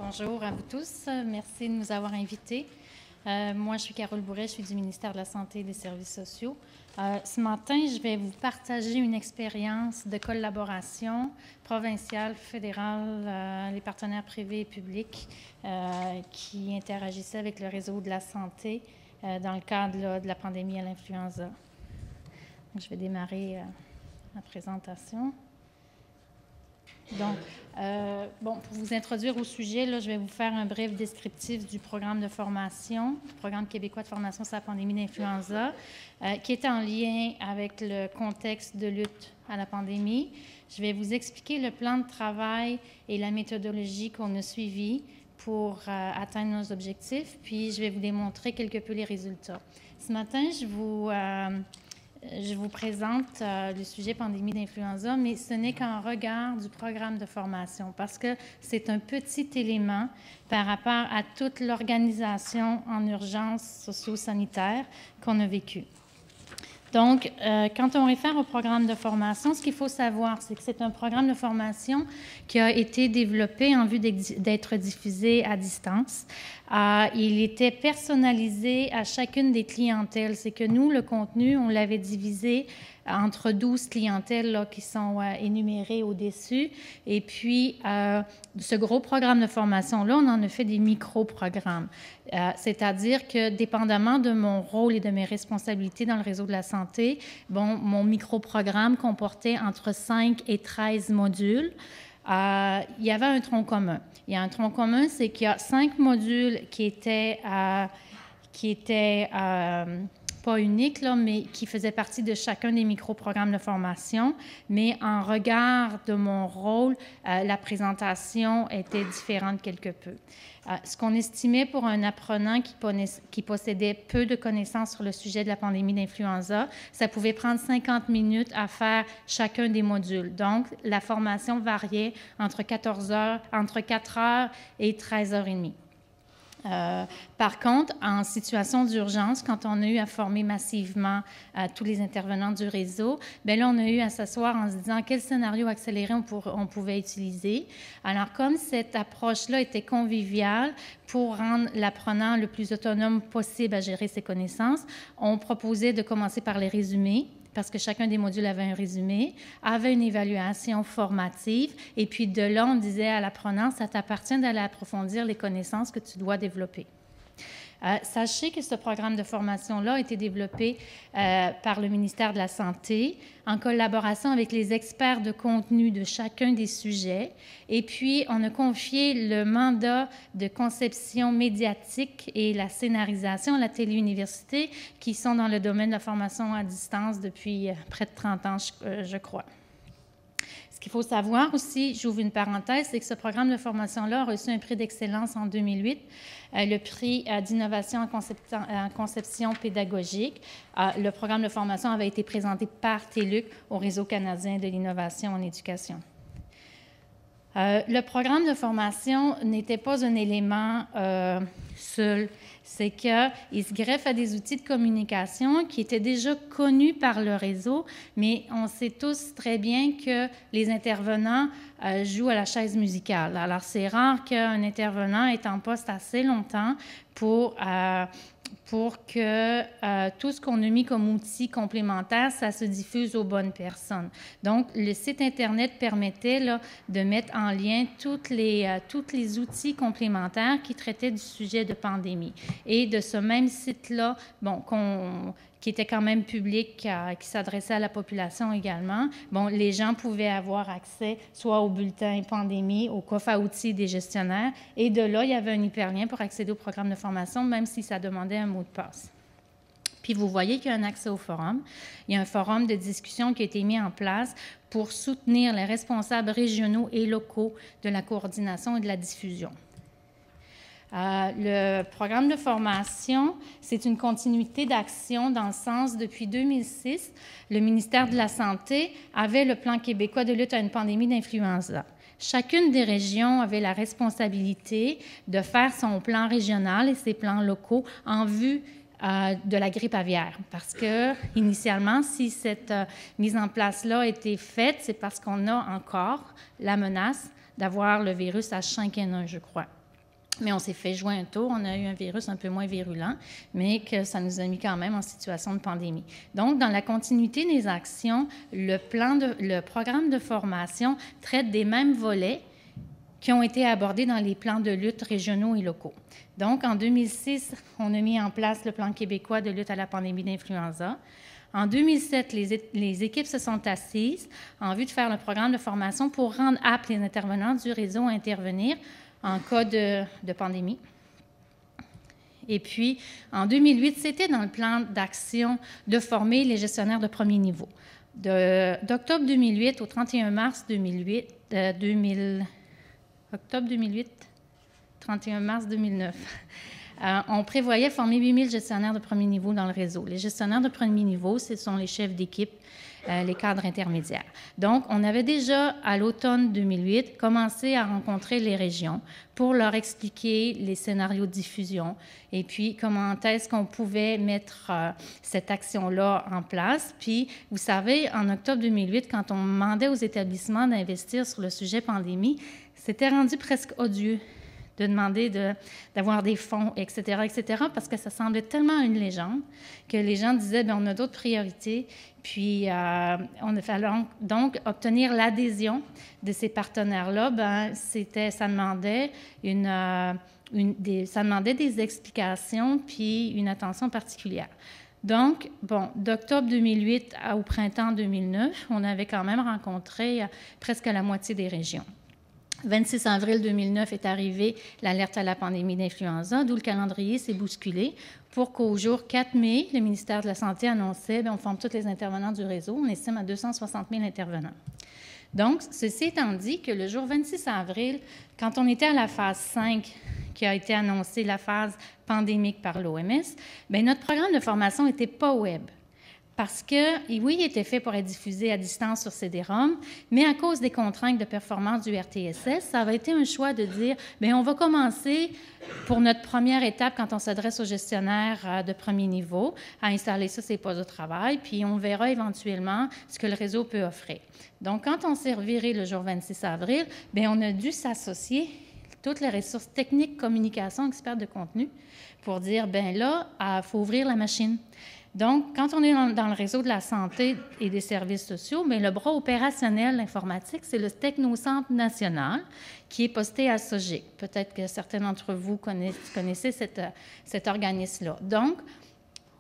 Bonjour à vous tous. Merci de nous avoir invités. Moi, je suis Carole Bourret, je suis du ministère de la Santé et des Services sociaux. Ce matin, je vais vous partager une expérience de collaboration provinciale, fédérale, les partenaires privés et publics qui interagissaient avec le réseau de la santé dans le cadre de la pandémie à l'influenza. Je vais démarrer ma présentation. Donc, pour vous introduire au sujet, là, je vais vous faire un bref descriptif du programme de formation, le programme québécois de formation sur la pandémie d'influenza, qui est en lien avec le contexte de lutte à la pandémie. Je vais vous expliquer le plan de travail et la méthodologie qu'on a suivi pour atteindre nos objectifs, puis je vais vous démontrer quelque peu les résultats. Ce matin, je vous présente le sujet pandémie d'influenza, mais ce n'est qu'un regard du programme de formation parce que c'est un petit élément par rapport à toute l'organisation en urgence socio-sanitaire qu'on a vécue. Donc, quand on réfère au programme de formation, ce qu'il faut savoir, c'est que c'est un programme de formation qui a été développé en vue d'être diffusé à distance. Il était personnalisé à chacune des clientèles. C'est que nous, le contenu, on l'avait divisé entre 12 clientèles là, qui sont énumérées au-dessus. Et puis, ce gros programme de formation-là, on en a fait des micro-programmes. C'est-à-dire que, dépendamment de mon rôle et de mes responsabilités dans le réseau de la santé, mon micro-programme comportait entre 5 et 13 modules. Il y avait un tronc commun. Il y a un tronc commun, c'est qu'il y a 5 modules qui étaient pas uniques, là, mais qui faisaient partie de chacun des micro-programmes de formation. Mais en regard de mon rôle, la présentation était différente quelque peu. Ce qu'on estimait pour un apprenant qui possédait peu de connaissances sur le sujet de la pandémie d'influenza, ça pouvait prendre 50 minutes à faire chacun des modules. Donc, la formation variait entre 4 heures et 13h30. Par contre, en situation d'urgence, quand on a eu à former massivement tous les intervenants du réseau, bien là, on a eu à s'asseoir en se disant quel scénario accéléré on pouvait utiliser. Alors, comme cette approche-là était conviviale pour rendre l'apprenant le plus autonome possible à gérer ses connaissances, on proposait de commencer par les résumés, parce que chacun des modules avait un résumé, avait une évaluation formative, et puis de là, on disait à l'apprenant, ça t'appartient d'aller approfondir les connaissances que tu dois développer. Sachez que ce programme de formation-là a été développé par le ministère de la Santé en collaboration avec les experts de contenu de chacun des sujets. Et puis, on a confié le mandat de conception médiatique et la scénarisation à la Télé-Université qui sont dans le domaine de la formation à distance depuis près de 30 ans, je crois. Ce qu'il faut savoir aussi, j'ouvre une parenthèse, c'est que ce programme de formation-là a reçu un prix d'excellence en 2008, le prix d'innovation en conception pédagogique. Le programme de formation avait été présenté par TÉLUQ au Réseau canadien de l'innovation en éducation. Le programme de formation n'était pas un élément seul. C'est qu'il se greffe à des outils de communication qui étaient déjà connus par le réseau, mais on sait tous très bien que les intervenants jouent à la chaise musicale. Alors, c'est rare qu'un intervenant ait en poste assez longtemps pour que tout ce qu'on a mis comme outil complémentaire, ça se diffuse aux bonnes personnes. Donc, le site Internet permettait là, de mettre en lien tous les outils complémentaires qui traitaient du sujet de pandémie. Et de ce même site-là, qui était quand même public, qui s'adressait à la population également, les gens pouvaient avoir accès soit au bulletin pandémie, au coffre à outils des gestionnaires, et de là, il y avait un hyperlien pour accéder au programme de formation, même si ça demandait un mot de passe. Puis vous voyez qu'il y a un accès au forum. Il y a un forum de discussion qui a été mis en place pour soutenir les responsables régionaux et locaux de la coordination et de la diffusion. Le programme de formation, c'est une continuité d'action dans le sens, depuis 2006, le ministère de la Santé avait le plan québécois de lutte à une pandémie d'influenza. Chacune des régions avait la responsabilité de faire son plan régional et ses plans locaux en vue de la grippe aviaire. Parce que, initialement, si cette mise en place-là a été faite, c'est parce qu'on a encore la menace d'avoir le virus H5N1, je crois. Mais on s'est fait jouer un tour, on a eu un virus un peu moins virulent, mais que ça nous a mis quand même en situation de pandémie. Donc, dans la continuité des actions, le programme de formation traite des mêmes volets qui ont été abordés dans les plans de lutte régionaux et locaux. Donc, en 2006, on a mis en place le plan québécois de lutte à la pandémie d'influenza. En 2007, les équipes se sont assises en vue de faire le programme de formation pour rendre aptes les intervenants du réseau à intervenir en cas de pandémie. Et puis, en 2008, c'était dans le plan d'action de former les gestionnaires de premier niveau. D'octobre 2008 au 31 mars 31 mars 2009, on prévoyait former 8000 gestionnaires de premier niveau dans le réseau. Les gestionnaires de premier niveau, ce sont les chefs d'équipe, les cadres intermédiaires. Donc, on avait déjà, à l'automne 2008, commencé à rencontrer les régions pour leur expliquer les scénarios de diffusion et puis comment est-ce qu'on pouvait mettre cette action-là en place. Puis, vous savez, en octobre 2008, quand on demandait aux établissements d'investir sur le sujet pandémie, c'était rendu presque odieux de demander d'avoir des fonds, etc., parce que ça semblait tellement une légende que les gens disaient, bien, on a d'autres priorités. Puis, on a fallu donc obtenir l'adhésion de ces partenaires-là. Bien, ça demandait ça demandait des explications puis une attention particulière. Donc, bon, d'octobre 2008 au printemps 2009, on avait quand même rencontré presque la moitié des régions. 26 avril 2009 est arrivé l'alerte à la pandémie d'influenza, d'où le calendrier s'est bousculé pour qu'au jour 4 mai, le ministère de la Santé annonçait, bien, on forme tous les intervenants du réseau, on estime à 260 000 intervenants. Donc, ceci étant dit que le jour 26 avril, quand on était à la phase 5, qui a été annoncée, la phase pandémique par l'OMS, bien, notre programme de formation n'était pas web. Parce que, oui, il était fait pour être diffusé à distance sur CD-ROM, mais à cause des contraintes de performance du RTSS, ça avait été un choix de dire, bien, on va commencer pour notre première étape quand on s'adresse aux gestionnaires de premier niveau, à installer ça, ces postes de travail, puis on verra éventuellement ce que le réseau peut offrir. Donc, quand on s'est reviré le jour 26 avril, bien, on a dû s'associer toutes les ressources techniques, communication, experts de contenu, pour dire, bien là, il faut ouvrir la machine. Donc, quand on est dans le réseau de la santé et des services sociaux, bien, le bras opérationnel informatique, c'est le Technocentre national qui est posté à SOGIC. Peut-être que certains d'entre vous connaissez cet organisme-là. Donc,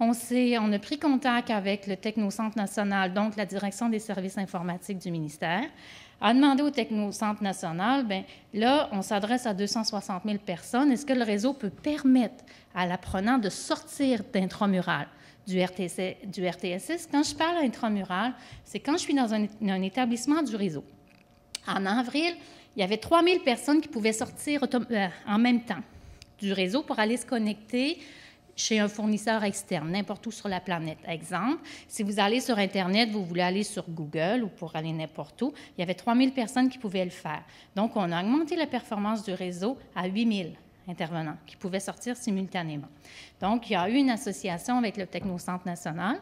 on a pris contact avec le Technocentre national, donc la direction des services informatiques du ministère, a demandé au Technocentre national, bien, là, on s'adresse à 260 000 personnes. Est-ce que le réseau peut permettre à l'apprenant de sortir d'intramural du RTSS? Quand je parle intramural, c'est quand je suis dans un établissement du réseau. En avril, il y avait 3 000 personnes qui pouvaient sortir en même temps du réseau pour aller se connecter chez un fournisseur externe, n'importe où sur la planète. Exemple, si vous allez sur Internet, vous voulez aller sur Google ou pour aller n'importe où, il y avait 3 000 personnes qui pouvaient le faire. Donc, on a augmenté la performance du réseau à 8 000 intervenants qui pouvaient sortir simultanément. Donc, il y a eu une association avec le Technocentre national.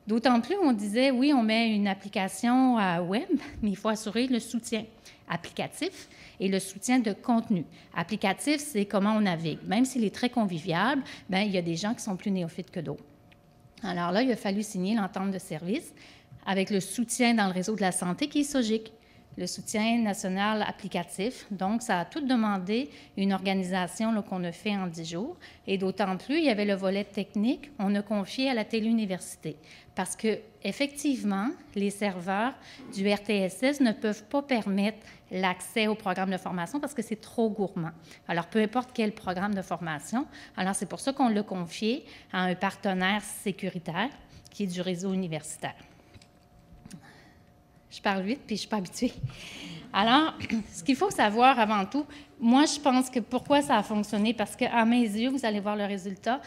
D'autant plus, on disait, oui, on met une application web, mais il faut assurer le soutien applicatif et le soutien de contenu. Applicatif, c'est comment on navigue. Même s'il est très convivial, bien, il y a des gens qui sont plus néophytes que d'autres. Alors là, il a fallu signer l'entente de service avec le soutien dans le réseau de la santé qui est SOGIC, le soutien national applicatif. Donc, ça a tout demandé une organisation qu'on a fait en 10 jours. Et d'autant plus, il y avait le volet technique, on a confié à la Téléuniversité. Parce que, effectivement, les serveurs du RTSS ne peuvent pas permettre l'accès au programme de formation parce que c'est trop gourmand. Alors, peu importe quel programme de formation. Alors, c'est pour ça qu'on l'a confié à un partenaire sécuritaire qui est du réseau universitaire. Je parle vite, puis je ne suis pas habituée. Alors, ce qu'il faut savoir avant tout, moi, je pense que pourquoi ça a fonctionné, parce qu'à mes yeux, vous allez voir le résultat,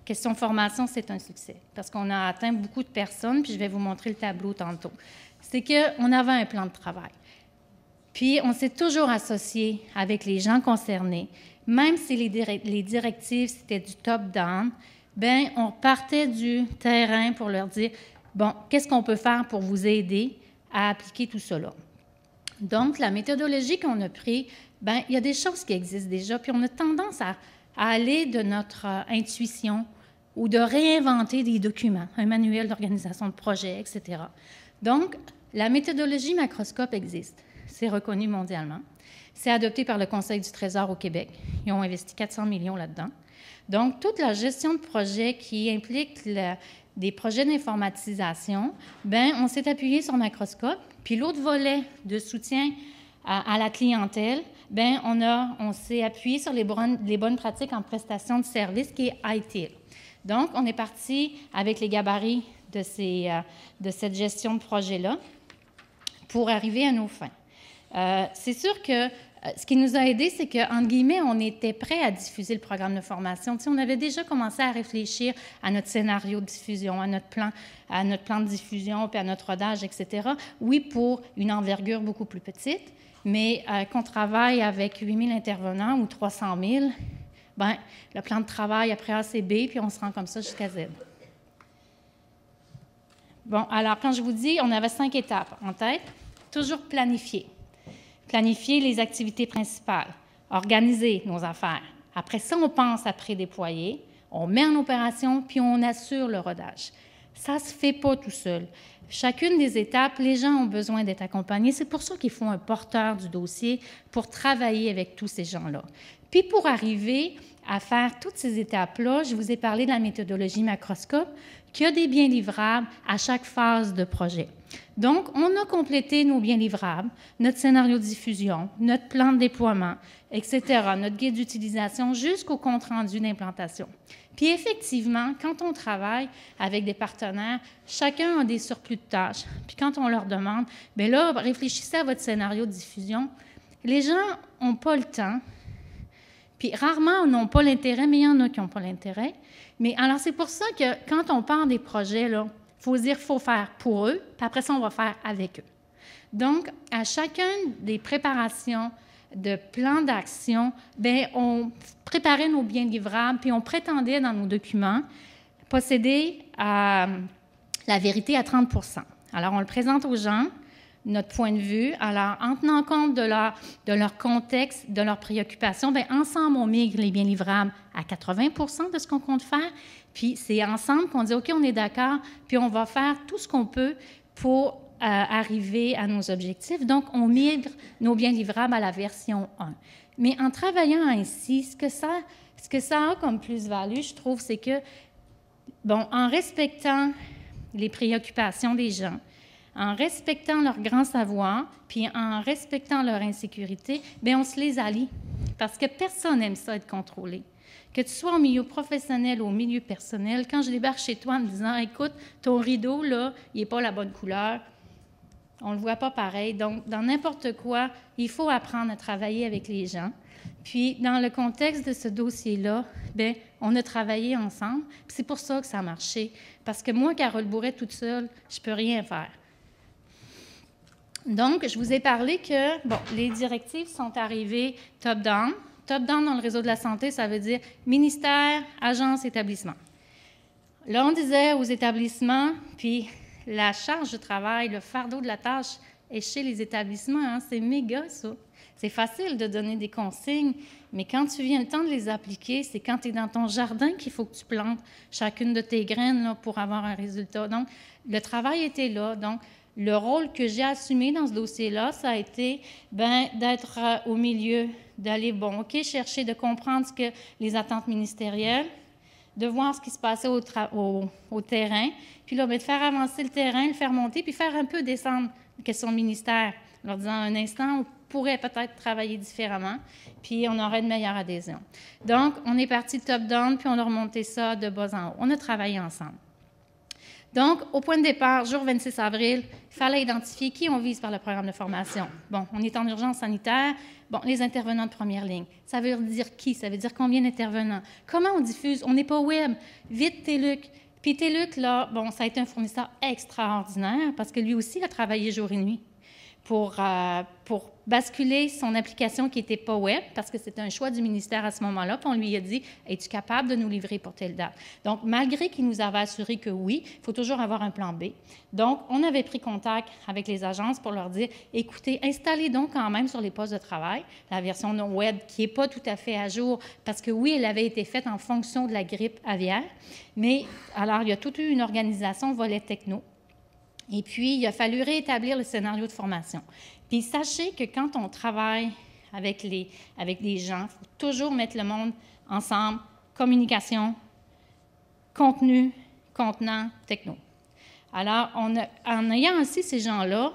question formation, c'est un succès, parce qu'on a atteint beaucoup de personnes, puis je vais vous montrer le tableau tantôt. C'est qu'on avait un plan de travail. Puis, on s'est toujours associé avec les gens concernés, même si les directives, c'était du top-down, bien, on partait du terrain pour leur dire, bon, qu'est-ce qu'on peut faire pour vous aider à appliquer tout cela. Donc, la méthodologie qu'on a prise, bien, il y a des choses qui existent déjà, puis on a tendance à aller de notre intuition ou de réinventer des documents, un manuel d'organisation de projet, etc. Donc, la méthodologie Macroscope existe. C'est reconnu mondialement. C'est adopté par le Conseil du Trésor au Québec. Ils ont investi 400 millions là-dedans. Donc, toute la gestion de projet qui implique des projets d'informatisation, bien, on s'est appuyé sur Macroscope. Puis l'autre volet de soutien à la clientèle, bien, on s'est appuyé sur les bonnes pratiques en prestation de services, qui est ITIL. Donc, on est parti avec les gabarits de cette gestion de projet-là pour arriver à nos fins. C'est sûr que ce qui nous a aidés, c'est qu'entre guillemets, on était prêt à diffuser le programme de formation. Tu sais, on avait déjà commencé à réfléchir à notre scénario de diffusion, à notre plan de diffusion, puis à notre rodage, etc. Oui, pour une envergure beaucoup plus petite, mais qu'on travaille avec 8 000 intervenants ou 300 000, bien, le plan de travail après A, c'est B, puis on se rend comme ça jusqu'à Z. Bon, alors, quand je vous dis, on avait 5 étapes en tête, toujours planifier. Planifier les activités principales, organiser nos affaires. Après ça, on pense à prédéployer, on met en opération, puis on assure le rodage. Ça ne se fait pas tout seul. Chacune des étapes, les gens ont besoin d'être accompagnés. C'est pour ça qu'il faut un porteur du dossier pour travailler avec tous ces gens-là. Puis pour arriver à faire toutes ces étapes-là, je vous ai parlé de la méthodologie Macroscope, qui a des biens livrables à chaque phase de projet. Donc, on a complété nos biens livrables, notre scénario de diffusion, notre plan de déploiement, etc., notre guide d'utilisation jusqu'au compte-rendu d'implantation. Puis effectivement, quand on travaille avec des partenaires, chacun a des surplus de tâches. Puis quand on leur demande, bien là, réfléchissez à votre scénario de diffusion, les gens n'ont pas le temps. Puis rarement, ils n'ont pas l'intérêt, mais il y en a qui n'ont pas l'intérêt. Mais alors, c'est pour ça que quand on part des projets, là, il faut se dire qu'il faut faire pour eux, puis après ça, on va faire avec eux. Donc, à chacune des préparations de plans d'action, bien, on préparait nos biens livrables, puis on prétendait dans nos documents posséder la vérité à 30 %. Alors, on le présente aux gens, notre point de vue. Alors, en tenant compte de leur contexte, de leurs préoccupations, bien, ensemble, on migre les biens livrables à 80 % de ce qu'on compte faire. Puis, c'est ensemble qu'on dit, OK, on est d'accord, puis on va faire tout ce qu'on peut pour arriver à nos objectifs. Donc, on migre nos biens livrables à la version 1. Mais en travaillant ainsi, ce que ça a comme plus-value, je trouve, c'est que, bon, en respectant les préoccupations des gens, en respectant leur grand savoir, puis en respectant leur insécurité, bien, on se les allie. Parce que personne n'aime ça être contrôlé. Que tu sois au milieu professionnel ou au milieu personnel, quand je débarque chez toi en me disant « Écoute, ton rideau, là, il n'est pas la bonne couleur. » On ne le voit pas pareil. Donc, dans n'importe quoi, il faut apprendre à travailler avec les gens. Puis, dans le contexte de ce dossier-là, bien, on a travaillé ensemble. Puis c'est pour ça que ça a marché. Parce que moi, Carole Bourret, toute seule, je ne peux rien faire. Donc, je vous ai parlé que, bon, les directives sont arrivées top-down. Top-down dans le réseau de la santé, ça veut dire ministère, agence, établissement. Là, on disait aux établissements, puis la charge de travail, le fardeau de la tâche est chez les établissements. Hein, c'est méga, ça. C'est facile de donner des consignes, mais quand tu viens le temps de les appliquer, c'est quand tu es dans ton jardin qu'il faut que tu plantes chacune de tes graines là, pour avoir un résultat. Donc, le travail était là. Donc, le rôle que j'ai assumé dans ce dossier-là, ça a été d'être au milieu, d'aller, bon, OK, chercher de comprendre ce que les attentes ministérielles, de voir ce qui se passait au terrain, puis là, de faire avancer le terrain, le faire monter, puis faire un peu descendre la question de ministère, leur disant un instant, on pourrait peut-être travailler différemment, puis on aurait une meilleure adhésion. Donc, on est parti top-down, puis on a remonté ça de bas en haut. On a travaillé ensemble. Donc, au point de départ, jour 26 avril, il fallait identifier qui on vise par le programme de formation. Bon, on est en urgence sanitaire. Bon, les intervenants de première ligne. Ça veut dire qui? Ça veut dire combien d'intervenants? Comment on diffuse? On n'est pas web. Vite, TELUC. Puis TELUC, là, bon, ça a été un fournisseur extraordinaire parce que lui aussi a travaillé jour et nuit pour basculer son application qui n'était pas web, parce que c'était un choix du ministère à ce moment-là, puis on lui a dit « Es-tu capable de nous livrer pour telle date? » Donc, malgré qu'il nous avait assuré que oui, il faut toujours avoir un plan B. Donc, on avait pris contact avec les agences pour leur dire « Écoutez, installez donc quand même sur les postes de travail la version non web qui n'est pas tout à fait à jour, parce que oui, elle avait été faite en fonction de la grippe aviaire, mais alors, il y a toute une organisation volet techno. Et puis, il a fallu réétablir le scénario de formation. Puis, sachez que quand on travaille avec des gens, il faut toujours mettre le monde ensemble, communication, contenu, contenant, techno. Alors, en ayant ainsi ces gens-là,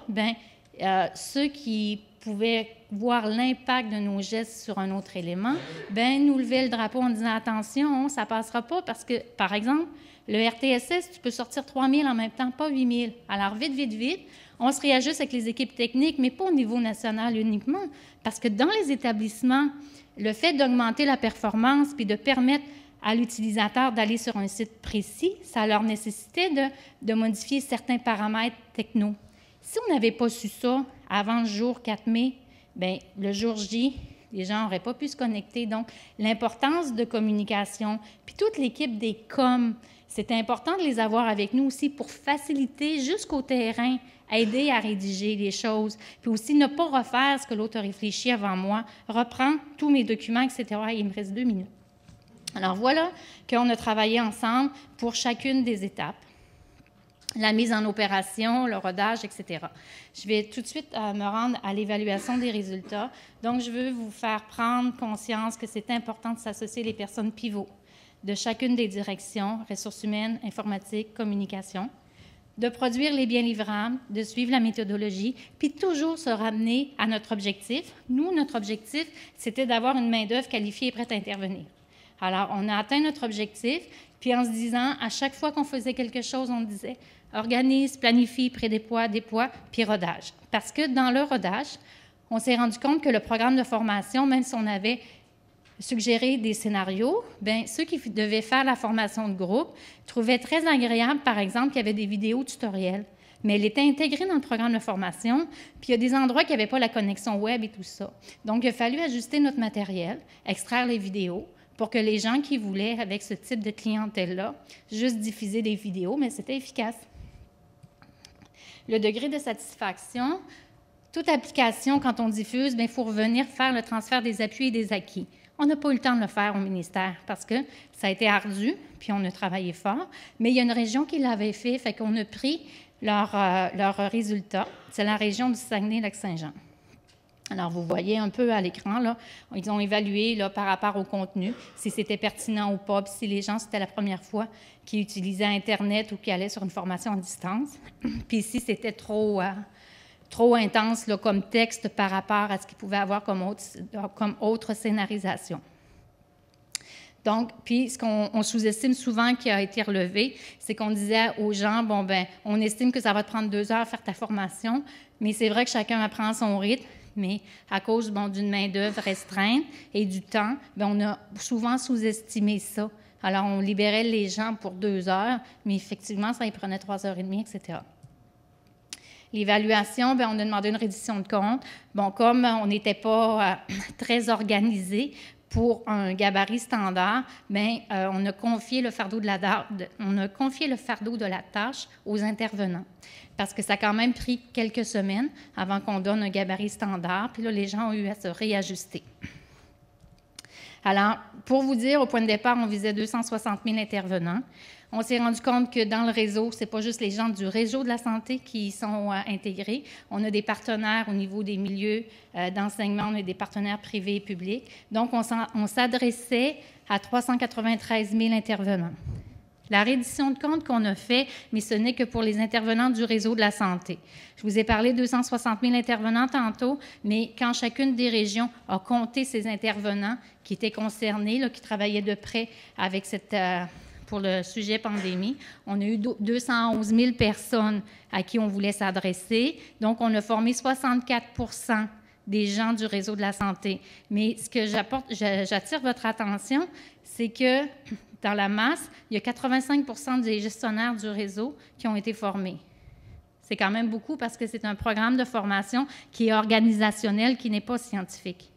ceux qui pouvaient voir l'impact de nos gestes sur un autre élément, nous levaient le drapeau en disant « Attention, ça ne passera pas parce que, par exemple, le RTSS, tu peux sortir 3 000 en même temps, pas 8 000. Alors, vite, vite, vite, on se réajuste avec les équipes techniques, mais pas au niveau national uniquement, parce que dans les établissements, le fait d'augmenter la performance puis de permettre à l'utilisateur d'aller sur un site précis, ça leur nécessitait de modifier certains paramètres techno. Si on n'avait pas su ça avant le jour 4 mai, le jour J, les gens n'auraient pas pu se connecter. Donc, l'importance de communication, puis toute l'équipe des coms, c'est important de les avoir avec nous aussi pour faciliter jusqu'au terrain, aider à rédiger les choses, puis aussi ne pas refaire ce que l'autre a réfléchi avant moi, reprendre tous mes documents, etc. Il me reste 2 minutes. Alors, voilà qu'on a travaillé ensemble pour chacune des étapes. La mise en opération, le rodage, etc. Je vais tout de suite me rendre à l'évaluation des résultats. Donc, je veux vous faire prendre conscience que c'est important de s'associer les personnes pivots de chacune des directions, ressources humaines, informatique, communication, de produire les biens livrables, de suivre la méthodologie, puis toujours se ramener à notre objectif. Nous, notre objectif, c'était d'avoir une main-d'œuvre qualifiée et prête à intervenir. Alors, on a atteint notre objectif, puis en se disant, à chaque fois qu'on faisait quelque chose, on disait organise, planifie, prédéploie, déploie, puis rodage. Parce que dans le rodage, on s'est rendu compte que le programme de formation, même si on avait suggéré des scénarios, ceux qui devaient faire la formation de groupe trouvaient très agréable, par exemple, qu'il y avait des vidéos tutoriels. Mais elle était intégrée dans le programme de formation, puis il y a des endroits qui n'avaient pas la connexion web et tout ça. Donc, il a fallu ajuster notre matériel, extraire les vidéos, pour que les gens qui voulaient, avec ce type de clientèle-là, juste diffuser des vidéos, mais c'était efficace. Le degré de satisfaction, toute application, quand on diffuse, il faut revenir faire le transfert des appuis et des acquis. On n'a pas eu le temps de le faire au ministère parce que ça a été ardu, puis on a travaillé fort, mais il y a une région qui l'avait fait qu'on a pris leurs résultats. C'est la région du Saguenay-Lac-Saint-Jean. Alors, vous voyez un peu à l'écran, là, ils ont évalué là, par rapport au contenu, si c'était pertinent ou pas, puis si les gens, c'était la première fois qu'ils utilisaient Internet ou qu'ils allaient sur une formation à distance, puis si c'était trop intense là, comme texte par rapport à ce qu'ils pouvaient avoir comme autre scénarisation. Donc, puis ce qu'on sous-estime souvent qui a été relevé, c'est qu'on disait aux gens, on estime que ça va te prendre 2 heures à faire ta formation, mais c'est vrai que chacun apprend à son rythme, mais à cause d'une main-d'œuvre restreinte et du temps, on a souvent sous-estimé ça. Alors, on libérait les gens pour 2 heures, mais effectivement, ça y prenait 3h30, etc. L'évaluation, on a demandé une reddition de compte. Comme on n'était pas très organisé pour un gabarit standard, on a confié le fardeau de la tâche aux intervenants. Parce que ça a quand même pris quelques semaines avant qu'on donne un gabarit standard. Puis là, les gens ont eu à se réajuster. Alors, pour vous dire, au point de départ, on visait 260 000 intervenants. On s'est rendu compte que dans le réseau, ce n'est pas juste les gens du réseau de la santé qui y sont intégrés. On a des partenaires au niveau des milieux d'enseignement, on a des partenaires privés et publics. Donc, on s'adressait à 393 000 intervenants. La reddition de compte qu'on a fait, mais ce n'est que pour les intervenants du réseau de la santé. Je vous ai parlé de 260 000 intervenants tantôt, mais quand chacune des régions a compté ces intervenants qui étaient concernés, là, qui travaillaient de près avec pour le sujet pandémie, on a eu 211 000 personnes à qui on voulait s'adresser. Donc, on a formé 64 % des gens du réseau de la santé. Mais ce que j'attire votre attention, c'est que dans la masse, il y a 85 % des gestionnaires du réseau qui ont été formés. C'est quand même beaucoup parce que c'est un programme de formation qui est organisationnel, qui n'est pas scientifique.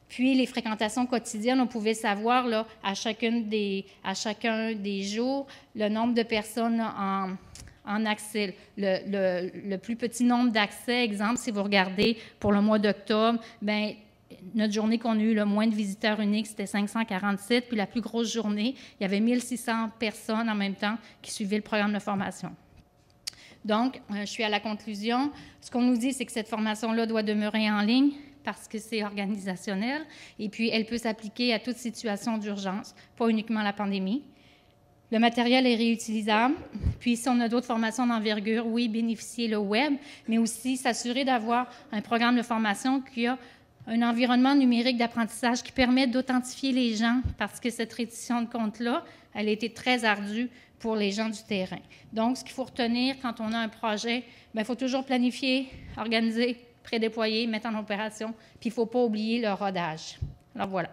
Puis, les fréquentations quotidiennes, on pouvait savoir là, à chacun des jours le nombre de personnes en accès. Le plus petit nombre d'accès, exemple, si vous regardez pour le mois d'octobre, bien, notre journée qu'on a eu le moins de visiteurs uniques, c'était 547, puis la plus grosse journée, il y avait 1600 personnes en même temps qui suivaient le programme de formation. Donc, je suis à la conclusion. Ce qu'on nous dit, c'est que cette formation-là doit demeurer en ligne parce que c'est organisationnel, et puis elle peut s'appliquer à toute situation d'urgence, pas uniquement la pandémie. Le matériel est réutilisable, puis si on a d'autres formations d'envergure, oui, bénéficier le web, mais aussi s'assurer d'avoir un programme de formation qui a un environnement numérique d'apprentissage qui permet d'authentifier les gens, parce que cette reddition de compte-là, elle a été très ardue pour les gens du terrain. Donc, ce qu'il faut retenir quand on a un projet, bien, il faut toujours planifier, organiser, prédéployer, mettre en opération, puis il ne faut pas oublier le rodage. Alors, voilà.